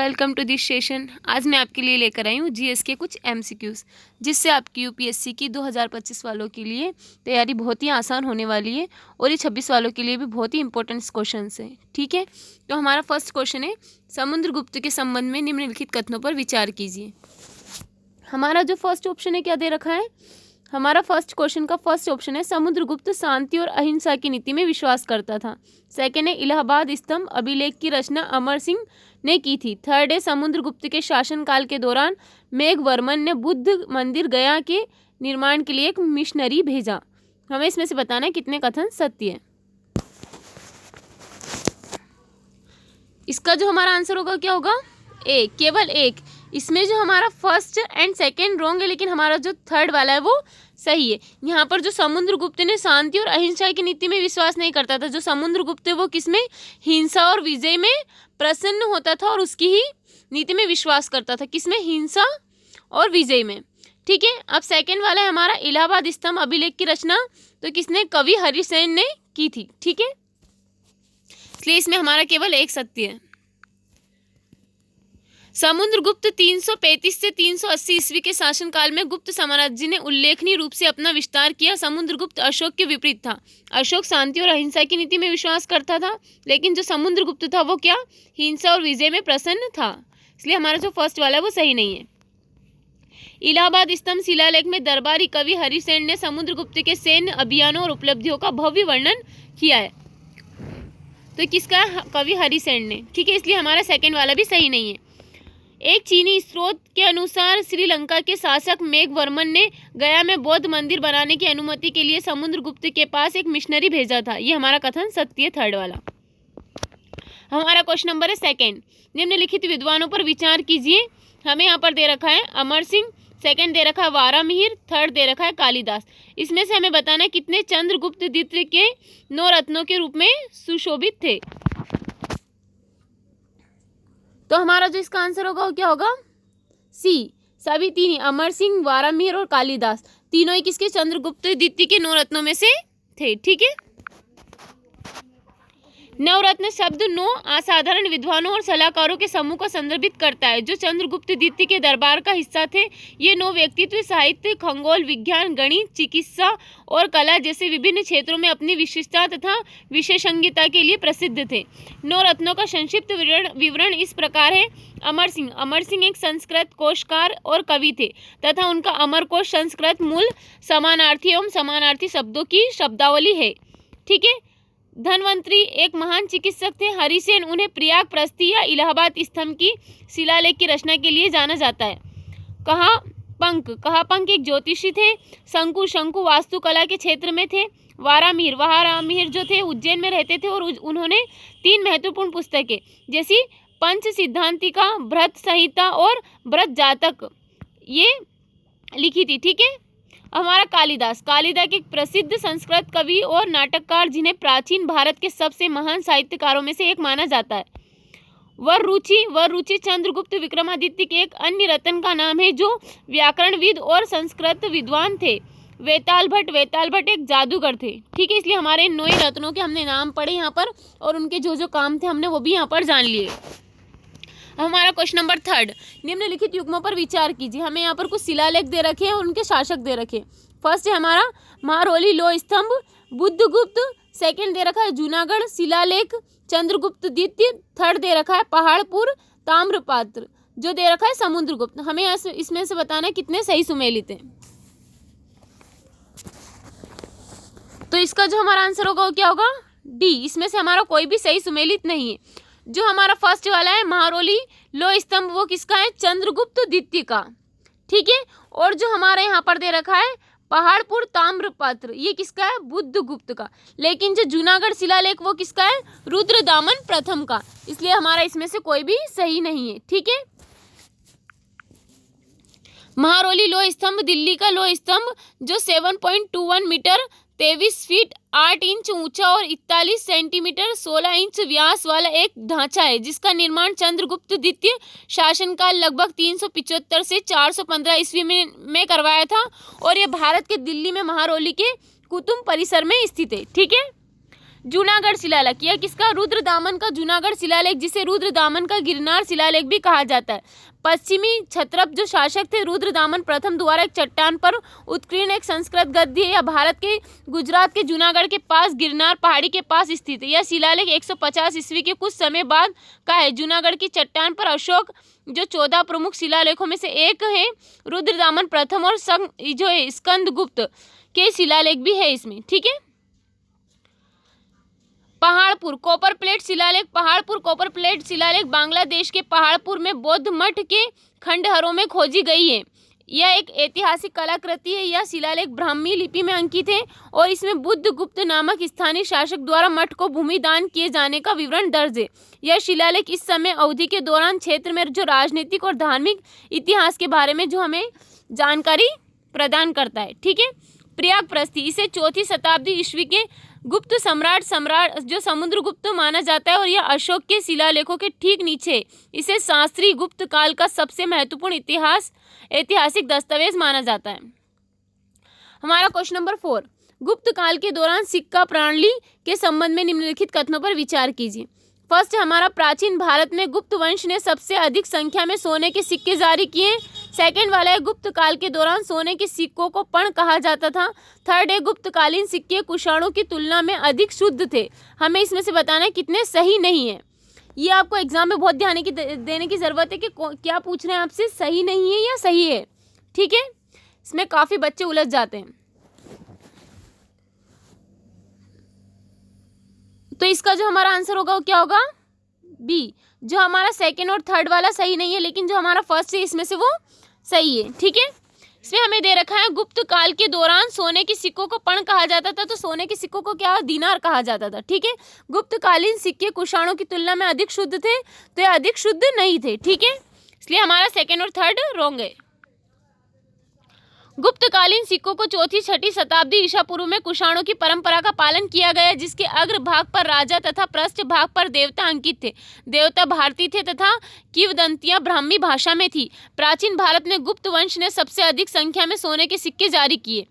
Welcome to this session. आज मैं आपके लिए लेकर आई हूँ जीएस के कुछ एमसीक्यूज़, जिससे आपकी यूपीएससी की 2025 वालों के लिए तैयारी बहुत ही आसान होने वाली है और ये 26 वालों के लिए भी बहुत ही इंपॉर्टेंट क्वेश्चन हैं। ठीक है, तो हमारा फर्स्ट क्वेश्चन है, समुद्रगुप्त के संबंध में निम्नलिखित कथनों पर विचार कीजिए। हमारा जो फर्स्ट ऑप्शन है क्या दे रखा है, हमारा फर्स्ट क्वेश्चन का फर्स्ट ऑप्शन है, समुद्रगुप्त शांति और अहिंसा की नीति में विश्वास करता था। सेकेंड है, इलाहाबाद स्तंभ अभिलेख की रचना अमर सिंह ने की थी। थर्ड है, समुद्रगुप्त के शासनकाल के दौरान मेघवर्मन ने बुद्ध मंदिर गया के निर्माण के लिए एक मिशनरी भेजा। हमें इसमें से बताना है कितने कथन सत्य है। इसका जो हमारा आंसर होगा क्या होगा, ए, केवल एक। इसमें जो हमारा फर्स्ट एंड सेकंड रॉन्ग है, लेकिन हमारा जो थर्ड वाला है वो सही है। यहाँ पर जो समुद्रगुप्त ने शांति और अहिंसा की नीति में विश्वास नहीं करता था, जो समुद्रगुप्त है वो किसमें, हिंसा और विजय में प्रसन्न होता था और उसकी ही नीति में विश्वास करता था। किसमें, हिंसा और विजय में। ठीक है, अब सेकंड वाला है हमारा, इलाहाबाद स्तंभ अभिलेख की रचना तो किसने, कवि हरिसेन ने की थी। ठीक है, इसलिए इसमें हमारा केवल एक सत्य है। समुद्रगुप्त 335 से 380 ईस्वी के शासनकाल में गुप्त साम्राज्य ने उल्लेखनीय रूप से अपना विस्तार किया। समुद्रगुप्त अशोक के विपरीत था। अशोक शांति और अहिंसा की नीति में विश्वास करता था, लेकिन जो समुद्रगुप्त था वो क्या, हिंसा और विजय में प्रसन्न था। इसलिए हमारा जो फर्स्ट वाला है वो सही नहीं है। इलाहाबाद स्तंभ शिलालेख में दरबारी कवि हरिसेन ने समुद्रगुप्त के सैन्य अभियानों और उपलब्धियों का भव्य वर्णन किया है। तो किसका, कवि हरिसेन ने। ठीक है, इसलिए हमारा सेकेंड वाला भी सही नहीं है। एक चीनी स्रोत के अनुसार श्रीलंका के शासक मेघवर्मन ने गया में बौद्ध मंदिर बनाने की अनुमति के लिए समुद्रगुप्त के पास एक मिशनरी भेजा था। ये हमारा कथन सत्य है, थर्ड वाला। हमारा क्वेश्चन नंबर है सेकंड, निम्नलिखित विद्वानों पर विचार कीजिए। हमें यहाँ पर दे रखा है अमर सिंह, सेकंड दे रखा है वारामिहिर, थर्ड दे रखा है कालिदास। इसमें से हमें बताना है कितने चंद्रगुप्त द्वितीय के 9 रत्नों के रूप में सुशोभित थे। तो हमारा जो इसका आंसर होगा वो क्या होगा, सी, सभी तीन, अमर सिंह, वारामिहिर और कालिदास, तीनों ही किसके, चंद्रगुप्त द्वितीय के 9 रत्नों में से थे। ठीक है, नवरत्न शब्द 9 असाधारण विद्वानों और सलाहकारों के समूह को संदर्भित करता है जो चंद्रगुप्त द्वितीय के दरबार का हिस्सा थे। ये 9 व्यक्तित्व साहित्य, खगोल विज्ञान, गणित, चिकित्सा और कला जैसे विभिन्न क्षेत्रों में अपनी विशिष्टता तथा विशेषज्ञता के लिए प्रसिद्ध थे। 9 रत्नों का संक्षिप्त विवरण इस प्रकार है। अमर सिंह एक संस्कृत कोशकार और कवि थे तथा उनका अमरकोश संस्कृत मूल समानार्थी एवं समानार्थी शब्दों की शब्दावली है। ठीक है, धन्वंतरी एक महान चिकित्सक थे। हरिसेन, उन्हें प्रयाग प्रस्ती या इलाहाबाद स्तंभ की शिलालेख की रचना के लिए जाना जाता है। कहापंक एक ज्योतिषी थे। शंकु वास्तुकला के क्षेत्र में थे। वारामिहिर जो थे उज्जैन में रहते थे और उन्होंने 3 महत्वपूर्ण पुस्तकें जैसी पंच सिद्धांतिका, भृत संहिता और भृत जातक ये लिखी थी। ठीक है, हमारा कालिदास एक प्रसिद्ध संस्कृत कवि और नाटककार जिन्हें प्राचीन भारत के सबसे महान साहित्यकारों में से एक माना जाता है। वररुचि चंद्रगुप्त विक्रमादित्य के एक अन्य रत्न का नाम है जो व्याकरणविद और संस्कृत विद्वान थे। वेताल भट्ट एक जादूगर थे। ठीक है, इसलिए हमारे 9 रत्नों के हमने नाम पढ़े यहाँ पर और उनके जो काम थे हमने वो भी यहाँ पर जान लिए। हमारा क्वेश्चन नंबर थर्ड, निम्नलिखित युग्मों पर विचार कीजिए। हमें यहाँ पर कुछ शिलालेख दे रखे हैं और उनके शासक दे रखे। फर्स्ट है हमारा महरौली लोह स्तंभ बुद्धगुप्त, सेकंड दे रखा है जूनागढ़ शिलालेख चंद्रगुप्त द्वितीय, थर्ड दे रखा है पहाड़पुर ताम्रपात्र जो दे रखा है समुद्रगुप्त। हमें इसमें से बताना है कितने सही सुमेलित हैं। तो इसका जो हमारा आंसर होगा वो क्या होगा, डी। इसमें से हमारा कोई भी सही सुमेलित नहीं है। जो हमारा फर्स्ट वाला है महरौली लोह स्तंभ वो किसका है, चंद्रगुप्त द्वितीय का। ठीक है, और जो हमारे यहाँ पर दे रखा है पहाड़पुर ताम्रपात्र ये किसका है, बुद्धगुप्त का। लेकिन जो जूनागढ़ शिलालेख वो किसका है, रुद्रदामन प्रथम का। इसलिए हमारा इसमें से कोई भी सही नहीं है। ठीक है, महरौली लोह स्तंभ दिल्ली का लोह स्तंभ जो 7.21 मीटर 23 फीट 8 इंच ऊंचा और 41 सेंटीमीटर 16 इंच व्यास वाला एक ढांचा है जिसका निर्माण चंद्रगुप्त द्वितीय शासनकाल लगभग 375 से 415 ईस्वी में करवाया था और यह भारत के दिल्ली में महरौली के कुतुब परिसर में स्थित है। ठीक है, जूनागढ़ शिलालेख, यह किसका? रुद्रदामन का जूनागढ़ शिलालेख, जिसे रुद्रदामन का गिरनार शिलालेख भी कहा जाता है। पश्चिमी क्षत्रप जो शासक थे रुद्रदामन प्रथम द्वारा एक चट्टान पर उत्कीर्ण एक संस्कृत गद्य है। यह भारत के गुजरात के जूनागढ़ के पास गिरनार पहाड़ी के पास स्थित है। यह शिलालेख 150 ईस्वी के कुछ समय बाद का है। जूनागढ़ की चट्टान पर अशोक जो 14 प्रमुख शिलालेखों में से एक है रुद्रदामन प्रथम और जो है स्कंदगुप्त के शिलालेख भी है इसमें। ठीक है। पहाड़पुर कॉपर प्लेट शिलालेख, पहाड़पुर कॉपर प्लेट शिलालेख बांग्लादेश के पहाड़पुर में बौद्ध मठ के खंडहरों में खोजी गई है। यह एक ऐतिहासिक कलाकृति है। यह शिलालेख ब्राह्मी लिपि में अंकित है और इसमें बुद्धगुप्त नामक स्थानीय शासक द्वारा मठ को भूमि दान किए जाने का विवरण दर्ज है। यह शिलालेख इस समय अवधि के दौरान क्षेत्र में जो राजनीतिक और धार्मिक इतिहास के बारे में जो हमें जानकारी प्रदान करता है। ठीक है। प्रयाग प्रस्थि, इसे 4वीं शताब्दी ईस्वी के गुप्त सम्राट जो समुद्रगुप्त माना जाता है और यह अशोक के शिलालेखों के ठीक नीचे इसे शास्त्री गुप्त काल का सबसे महत्वपूर्ण ऐतिहासिक दस्तावेज माना जाता है। हमारा क्वेश्चन नंबर 4, गुप्त काल के दौरान सिक्का प्रणाली के संबंध में निम्नलिखित कथनों पर विचार कीजिए। फर्स्ट हमारा, प्राचीन भारत में गुप्त वंश ने सबसे अधिक संख्या में सोने के सिक्के जारी किए। सेकंड वाला है, गुप्त काल के दौरान सोने के सिक्कों को पण कहा जाता था। थर्ड है, गुप्तकालीन सिक्के कुषाणों की तुलना में अधिक शुद्ध थे। हमें इसमें से बताना है कितने सही नहीं है। ये आपको एग्जाम में बहुत ध्यान देने की जरूरत है कि क्या पूछ रहे हैं आपसे, सही नहीं है या सही है। ठीक है, इसमें काफी बच्चे उलझ जाते हैं। तो इसका जो हमारा आंसर होगा वो क्या होगा? बी। जो हमारा सेकंड और थर्ड वाला सही नहीं है, लेकिन जो हमारा फर्स्ट है इसमें से वो सही है। ठीक है। इसमें हमें दे रखा है गुप्त काल के दौरान सोने के सिक्कों को पण कहा जाता था, तो सोने के सिक्कों को क्या दीनार कहा जाता था। ठीक है। गुप्तकालीन सिक्के कुषाणों की तुलना में अधिक शुद्ध थे, तो ये अधिक शुद्ध नहीं थे। ठीक है, इसलिए हमारा सेकंड और थर्ड रॉन्ग है। गुप्तकालीन सिक्कों को 4वीं-6वीं शताब्दी ईसा पूर्व में कुषाणों की परंपरा का पालन किया गया, जिसके अग्र भाग पर राजा तथा पृष्ठ भाग पर देवता अंकित थे। देवता भारतीय थे तथा किंवदंतियां ब्राह्मी भाषा में थी। प्राचीन भारत में गुप्त वंश ने सबसे अधिक संख्या में सोने के सिक्के जारी किए।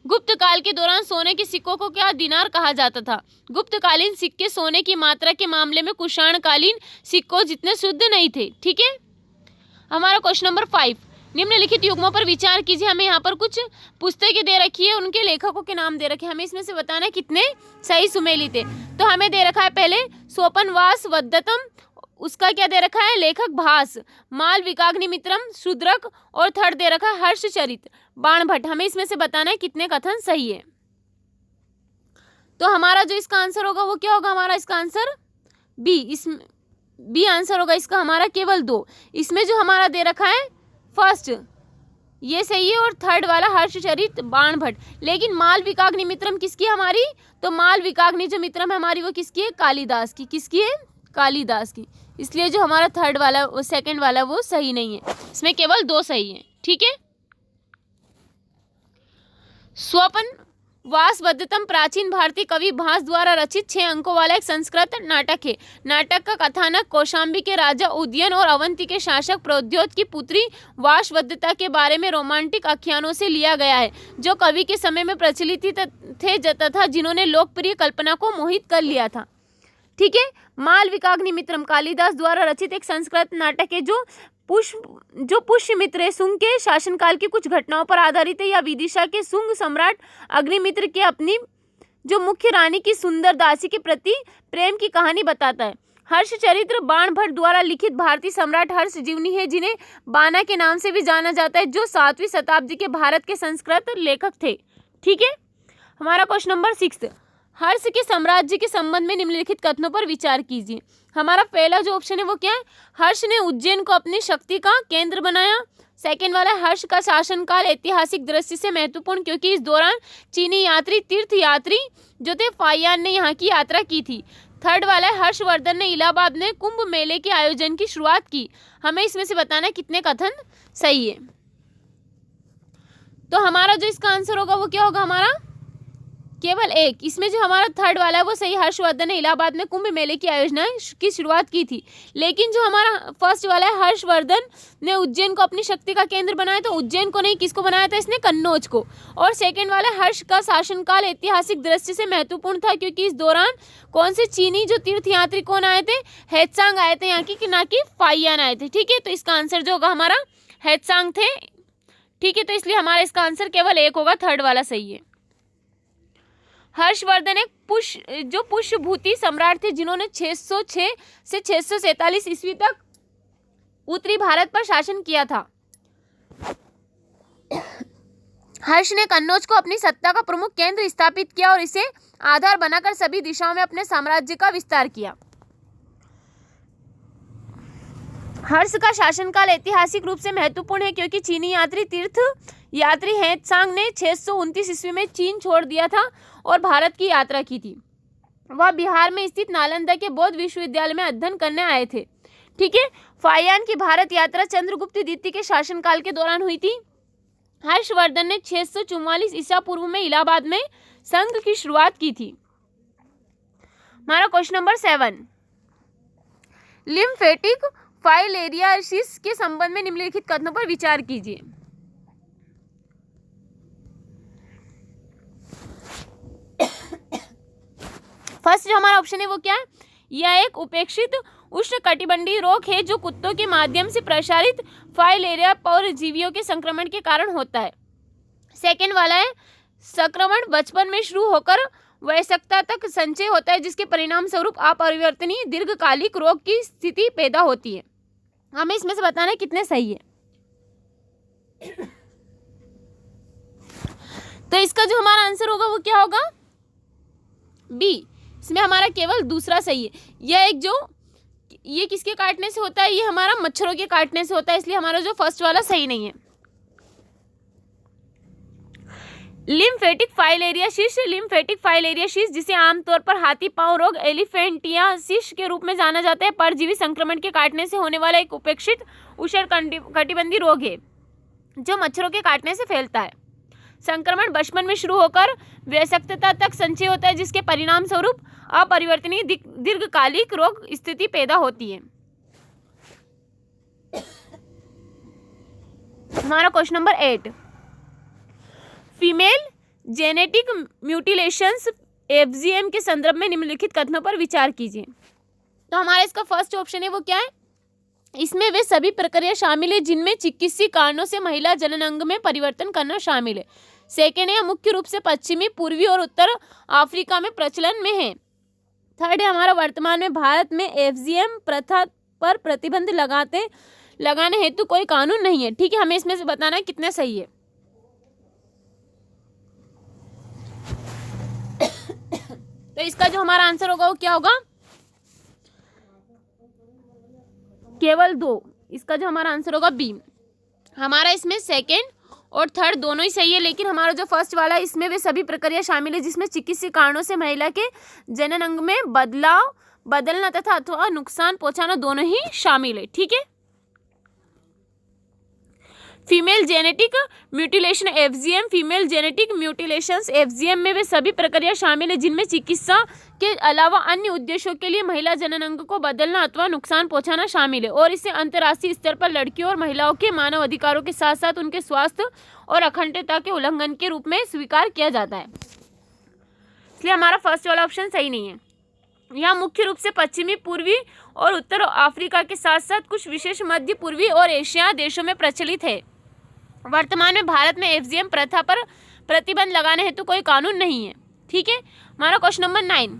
गुप्त काल के दौरान सोने के सिक्कों को क्या दिनार कहा जाता था। गुप्तकालीन सिक्के सोने की मात्रा के मामले में कुषाणकालीन सिक्कों जितने शुद्ध नहीं थे। ठीक है। हमारा क्वेश्चन नंबर 5, निम्नलिखित युग्मों पर विचार कीजिए। हमें यहाँ पर कुछ पुस्तकें दे रखी है, उनके लेखकों के नाम दे रखे हैं। हमें इसमें से बताना है कितने सही सुमेलित थे। तो हमें दे रखा है पहले सोपनवास वद्दतम, उसका क्या दे रखा है? लेखक भास। मालविकाग्निमित्रम शूद्रक, और थर्ड दे रखा है हर्षचरित बाणभट्ट। हमें इसमें से बताना है कितने कथन सही है। तो हमारा जो इसका आंसर होगा वो क्या होगा? हमारा इसका आंसर बी। इसमें बी आंसर होगा इसका हमारा, केवल 2। इसमें जो हमारा दे रखा है फर्स्ट ये सही है और थर्ड वाला हर्षचरित बाणभट्ट। लेकिन मालविकाग्निमित्रम किसकी है हमारी? तो मालविकाग्नि जो मित्रम है हमारी वो किसकी है? कालिदास की। किसकी है? कालिदास की। इसलिए जो हमारा थर्ड वाला वो सेकंड वाला वो सही नहीं है, इसमें केवल 2 सही है। ठीक है। स्वपन वासवदत्तम प्राचीन भारतीय कवि भास द्वारा रचित 6 अंकों वाला एक संस्कृत नाटक है। नाटक का कथानक कौशाम्बी के राजा उदयन और अवंती के शासक प्रद्योत की पुत्री वासवदत्ता के बारे में रोमांटिक आख्यानों से लिया गया है, जो कवि के समय में प्रचलित थे तथा जिन्होंने लोकप्रिय कल्पना को मोहित कर लिया था। ठीक है। मालविकाग्निमित्रम कालिदास द्वारा रचित एक संस्कृत नाटक है जो पुष्यमित्र शुंग के शासनकाल की कुछ घटनाओं पर आधारित है। या विदिशा के शुंग सम्राट अग्निमित्र के अपनी जो मुख्य रानी की सुंदर दासी के प्रति प्रेम की कहानी बताता है। हर्षचरित्र बाणभट्ट द्वारा लिखित भारतीय सम्राट हर्ष जीवनी है, जिन्हें बाना के नाम से भी जाना जाता है, जो 7वीं शताब्दी के भारत के संस्कृत लेखक थे। ठीक है। हमारा क्वेश्चन नंबर 6, हर्ष के साम्राज्य के संबंध में निम्नलिखित कथनों पर विचार कीजिए। हमारा पहला जो ऑप्शन है वो क्या है? हर्ष ने उज्जैन को अपनी शक्ति का केंद्र बनाया। सेकंड वाला, हर्ष का शासनकाल ऐतिहासिक दृष्टि से महत्वपूर्ण क्योंकि इस दौरान चीनी तीर्थ यात्री जो थे फाहियान ने यहाँ की यात्रा की थी। थर्ड वाला है, हर्षवर्धन ने इलाहाबाद में कुंभ मेले के आयोजन की शुरुआत की। हमें इसमें से बताना है कितने कथन सही है। तो हमारा जो इसका आंसर होगा वो क्या होगा? हमारा केवल एक। इसमें जो हमारा थर्ड वाला है वो सही, हर्षवर्धन ने इलाहाबाद में कुंभ मेले की आयोजना की शुरुआत की थी। लेकिन जो हमारा फर्स्ट वाला है, हर्षवर्धन ने उज्जैन को अपनी शक्ति का केंद्र बनाया, तो उज्जैन को नहीं, किसको बनाया था इसने, कन्नौज को। और सेकेंड वाला, हर्ष का शासनकाल ऐतिहासिक दृष्टि से महत्वपूर्ण था क्योंकि इस दौरान कौन से चीनी जो तीर्थयात्री कौन आए थे, हेत्सांग आए थे यहाँ की, ना कि फाइयान आए थे। ठीक है, तो इसका आंसर जो होगा हमारा हेत्सांग थे। ठीक है, तो इसलिए हमारा इसका आंसर केवल एक होगा, थर्ड वाला सही है। हर्षवर्धन एक पुष्यभूति सम्राट थे जिन्होंने 606 से 647 ईस्वी तक उत्तरी भारत पर शासन किया था। हर्ष ने कन्नौज को अपनी सत्ता का प्रमुख केंद्र स्थापित किया और इसे आधार बनाकर सभी दिशाओं में अपने साम्राज्य का विस्तार किया। हर्ष का शासनकाल ऐतिहासिक रूप से महत्वपूर्ण है क्योंकि चीनी तीर्थ यात्री हेत्सांग ने 629 ईस्वी में चीन छोड़ दिया था और भारत की यात्रा की थी। वह बिहार में स्थित नालंदा के बौद्ध विश्वविद्यालय में अध्ययन करने आए थे। ठीक है, फाइयान की भारत यात्रा चंद्रगुप्त द्वितीय के शासनकाल के दौरान हुई थी। हर्षवर्धन ने 644 ईसा पूर्व में इलाहाबाद में संघ की शुरुआत की थी। हमारा क्वेश्चन नंबर 7, लिम्फेटिक फाइलेरियासिस के संबंध में निम्नलिखित कथनों पर विचार कीजिए। फर्स्ट जो हमारा ऑप्शन है वो क्या है, यह एक उपेक्षित उष्णकटिबंधीय रोग है जो कुत्तों के माध्यम से प्रसारित फाइलेरिया परजीवियों के संक्रमण के कारण होता है। सेकेंड वाला है, संक्रमण बचपन में शुरू होकर वयस्कता तक संचय होता है जिसके परिणाम स्वरूप अपरिवर्तनीय दीर्घकालिक रोग की स्थिति पैदा होती है। हमें इसमें से बताना है कितने सही है। तो इसका जो हमारा आंसर होगा वो क्या होगा, बी। इसमें हमारा केवल दूसरा सही है। यह एक जो ये किसके काटने से होता है, ये हमारा मच्छरों के काटने से होता है, इसलिए हमारा जो फर्स्ट वाला सही नहीं है। लिम्फेटिक फाइलेरियासिस जिसे आमतौर पर हाथी पांव रोग एलिफेंटियासिस के रूप में जाना जाता है, परजीवी संक्रमण के काटने से होने वाला एक उपेक्षित उष्णकटिबंधीय रोग है जो मच्छरों के काटने से फैलता है। संक्रमण बचपन में शुरू होकर वयस्कता तक संचय होता है जिसके परिणाम स्वरूप अपरिवर्तनीय दीर्घकालिक रोग स्थिति पैदा होती है। हमारा question number 8, female genetic mutilations FGM के संदर्भ में निम्नलिखित कथनों पर विचार कीजिए। तो हमारा इसका फर्स्ट ऑप्शन है वो क्या है, इसमें वे सभी प्रक्रिया शामिल है जिनमें चिकित्सीय कारणों से महिला जनन अंग में परिवर्तन करना शामिल है। सेकेंड है, मुख्य रूप से पश्चिमी, पूर्वी और उत्तर अफ्रीका में प्रचलन में है। थर्ड है, हमारा वर्तमान में भारत में एफजीएम प्रथा पर प्रतिबंध लगाने हेतु कोई कानून नहीं है। ठीक है, हमें इसमें से बताना है कितने सही है। तो इसका जो हमारा आंसर होगा वो क्या होगा, केवल 2। इसका जो हमारा आंसर होगा बी। हमारा इसमें सेकेंड और थर्ड दोनों ही सही है, लेकिन हमारा जो फर्स्ट वाला है इसमें वे सभी प्रक्रिया शामिल है जिसमें चिकित्सीय कारणों से महिला के जनन अंग में बदलना तथा अथवा नुकसान पहुंचाना दोनों ही शामिल है। ठीक है, female genetic mutilation FGM, female genetic mutilations FGM में वे सभी प्रक्रिया शामिल है जिनमें चिकित्सा के अलावा अन्य उद्देश्यों के लिए महिला जनन अंग को बदलना अथवा नुकसान पहुंचाना शामिल है और इसे अंतर्राष्ट्रीय स्तर पर लड़कियों और महिलाओं के मानव अधिकारों के साथ साथ उनके स्वास्थ्य और अखंडता के उल्लंघन के रूप में स्वीकार किया जाता है। इसलिए हमारा फर्स्ट वाला ऑप्शन सही नहीं है। यह मुख्य रूप से पश्चिमी, पूर्वी और उत्तर अफ्रीका के साथ साथ कुछ विशेष मध्य पूर्वी और एशिया देशों में प्रचलित है। वर्तमान में भारत में एफजीएम प्रथा पर प्रतिबंध लगाने हेतु कोई कानून नहीं है। ठीक है, हमारा क्वेश्चन नंबर 9,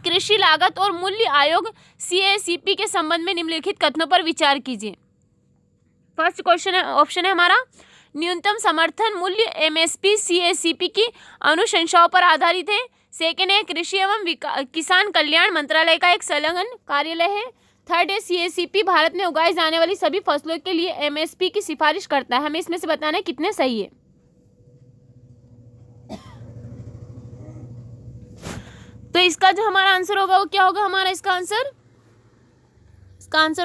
कृषि लागत और मूल्य आयोग CACP के संबंध में निम्नलिखित कथनों पर विचार कीजिए। फर्स्ट क्वेश्चन ऑप्शन है हमारा, न्यूनतम समर्थन मूल्य MSP CACP की अनुशंसाओं पर आधारित है। सेकेंड है, कृषि एवं किसान कल्याण मंत्रालय का एक संलग्न कार्यालय है। थर्ड है, CACP भारत में उगाई जाने वाली सभी फसलों के लिए MSP की सिफारिश करता है। हमें इसमें से बताना है कितने सही है। तो इसका जो हमारा आंसर होगा वो क्या होगा, हमारा इसका आंसर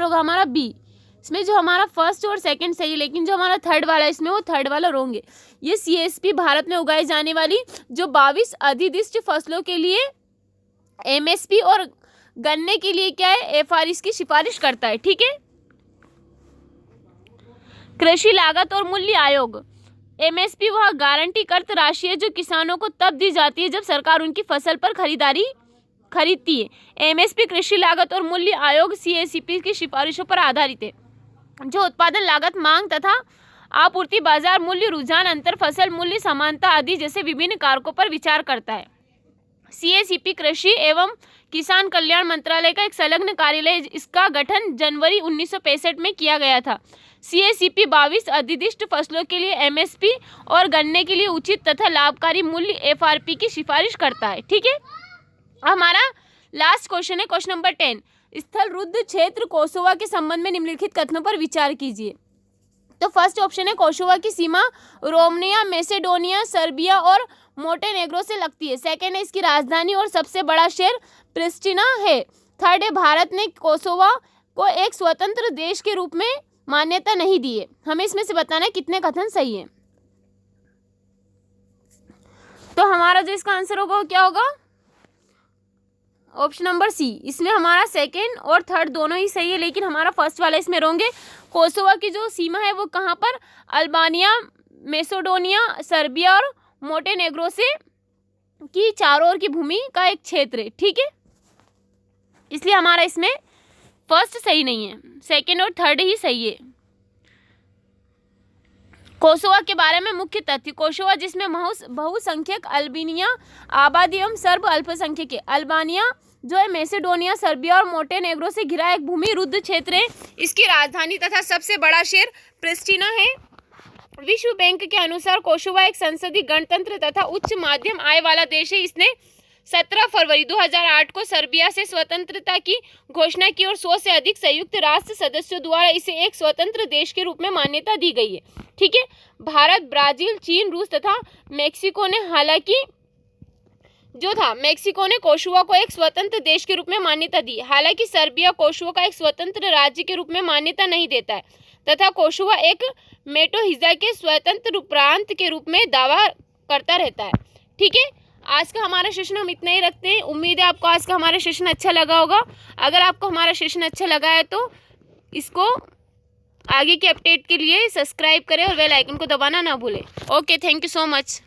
होगा हमारा बी। इसमें जो हमारा फर्स्ट और सेकंड सही है, लेकिन जो हमारा थर्ड वाला है इसमें वो थर्ड वाला रॉन्ग है। ये CSP भारत में उगाई जाने वाली जो 22 अधिदिष्ट फसलों के लिए MSP और गन्ने के लिए क्या है FRS की सिफारिश करता है। ठीक है। कृषि लागत और मूल्य आयोग। MSP वह गारंटी कर्त राशि है जो किसानों को तब दी जाती है जब सरकार उनकी फसल पर खरीदती है। MSP कृषि लागत और मूल्य आयोग CACP की सिफारिशों पर आधारित है, जो उत्पादन लागत, मांग तथा आपूर्ति, बाजार मूल्य, रुझान, अंतर फसल मूल्य, समानता आदि जैसे विभिन्न कारकों पर विचार करता है। CACP कृषि एवं किसान कल्याण मंत्रालय का एक संलग्न कार्यालय, इसका गठन जनवरी 1965 में किया गया था। CACP 22 अधिदिष्ट फसलों के लिए MSP और गन्ने के लिए उचित तथा लाभकारी मूल्य FRP की सिफारिश करता है। ठीक है। हमारा लास्ट क्वेश्चन है क्वेश्चन नंबर 10। स्थल रुद्ध क्षेत्र कोसोवा के संबंध में निम्नलिखित कथनों पर विचार कीजिए। तो फर्स्ट ऑप्शन है कोसोवा की सीमा रोमानिया, मैसेडोनिया, सर्बिया और मोंटेनेग्रो से लगती है। सेकंड है इसकी राजधानी और सबसे बड़ा शहर प्रिस्टिना है। थर्ड है भारत ने कोसोवा को एक स्वतंत्र देश के रूप में मान्यता नहीं दी है। हमें इसमें से बताना है कितने कथन सही है। तो हमारा जो इसका आंसर होगा वो क्या होगा? Option number C. इसमें हमारा सेकंड और थर्ड दोनों ही सही है, लेकिन हमारा फर्स्ट वाला इसमें रॉन्ग है। कोसोवा की जो सीमा है वो कहाँ पर? अल्बानिया, मैसेडोनिया, सर्बिया और मोंटेनेग्रो से की चारों ओर की भूमि का एक क्षेत्र है। ठीक है। इसलिए हमारा इसमें फर्स्ट सही नहीं है, सेकंड और थर्ड ही सही है। कोसोवा के बारे में मुख्य तथ्य। कोसोवा जिसमें बहुसंख्यक अल्बानिया आबादी एवं सर्ब अल्पसंख्यक है। अल्बानिया जो है मैसेडोनिया, सर्बिया और मोंटेनेग्रो से घिरा एक भूमि रुद्ध क्षेत्र है। इसकी राजधानी तथा सबसे बड़ा शहर प्रिस्टिना है। विश्व बैंक के अनुसार कोसोवा एक संसदीय गणतंत्र तथा उच्च मध्यम आय वाला देश है। इसने 17 फरवरी 2008 को सर्बिया से स्वतंत्रता की घोषणा की और 100 से अधिक संयुक्त राष्ट्र सदस्यों द्वारा इसे एक स्वतंत्र देश के रूप में मान्यता दी गई है। ठीक है। भारत, ब्राजील, चीन, रूस तथा मेक्सिको ने मेक्सिको ने कोसोवा को एक स्वतंत्र देश के रूप में मान्यता दी। हालांकि सर्बिया कोसोवा का एक स्वतंत्र राज्य के रूप में मान्यता नहीं देता है तथा कोसोवा एक मेटोहिजा के स्वतंत्र प्रांत के रूप में दावा करता रहता है। ठीक है। आज का हमारा सेशन हम इतना ही रखते हैं। उम्मीद है आपको आज का हमारा सेशन अच्छा लगा होगा। अगर आपको हमारा सेशन अच्छा लगा है तो इसको आगे के अपडेट के लिए सब्सक्राइब करें और बेल आइकन को दबाना ना भूलें। Okay, thank you so much.